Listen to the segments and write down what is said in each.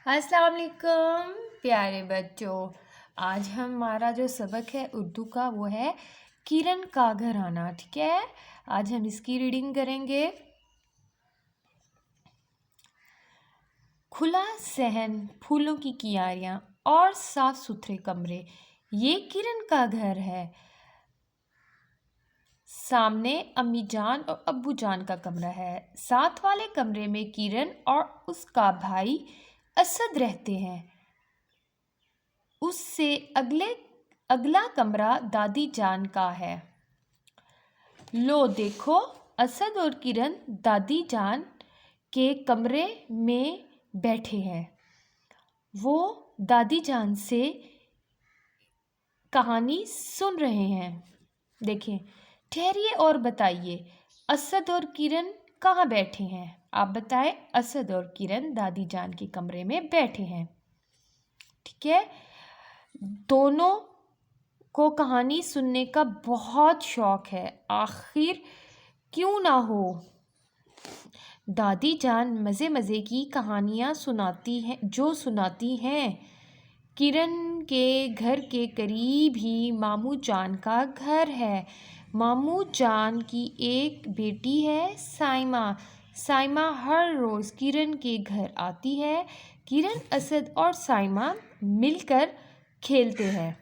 अस्सलाम वालेकुम प्यारे बच्चों। आज हमारा जो सबक है उर्दू का वो है किरण का घराना। ठीक है, आज हम इसकी रीडिंग करेंगे। खुला सहन, फूलों की कियारियाँ और साफ सुथरे कमरे, ये किरण का घर है। सामने अम्मी जान और अब्बू जान का कमरा है। साथ वाले कमरे में किरण और उसका भाई असद रहते हैं। उससे अगला कमरा दादी जान का है। लो देखो, असद और किरण दादी जान के कमरे में बैठे हैं। वो दादी जान से कहानी सुन रहे हैं। देखें, ठहरिए और बताइए, असद और किरण कहाँ बैठे हैं? आप बताएं। असद और किरण दादी जान के कमरे में बैठे हैं। ठीक है, दोनों को कहानी सुनने का बहुत शौक है। आखिर क्यों ना हो। दादी जान मज़े मज़े की कहानियाँ सुनाती हैं। किरण के घर के करीब ही मामू जान का घर है। मामू जान की एक बेटी है साइमा। साइमा हर रोज़ किरण के घर आती है। किरण, असद और साइमा मिलकर खेलते हैं,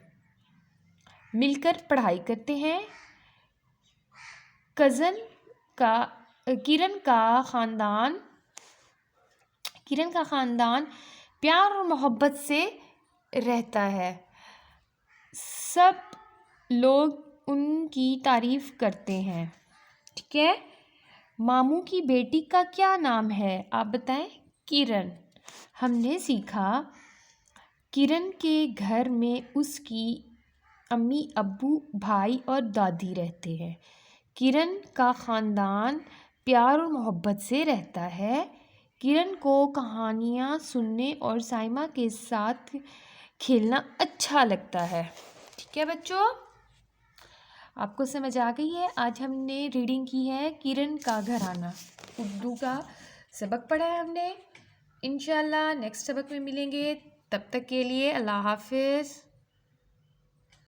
मिलकर पढ़ाई करते हैं। कज़न का किरण का ख़ानदान प्यार और मोहब्बत से रहता है। सब लोग उनकी तारीफ़ करते हैं। ठीक है, मामू की बेटी का क्या नाम है? आप बताएं। किरण। हमने सीखा किरण के घर में उसकी अम्मी, अब्बू, भाई और दादी रहते हैं। किरण का ख़ानदान प्यार और मोहब्बत से रहता है। किरण को कहानियाँ सुनने और साइमा के साथ खेलना अच्छा लगता है। ठीक है बच्चों, आपको समझ आ गई है। आज हमने रीडिंग की है किरण का घराना, उर्दू का सबक पढ़ा है हमने। इंशाल्लाह नेक्स्ट सबक में मिलेंगे। तब तक के लिए अल्लाह हाफिज़।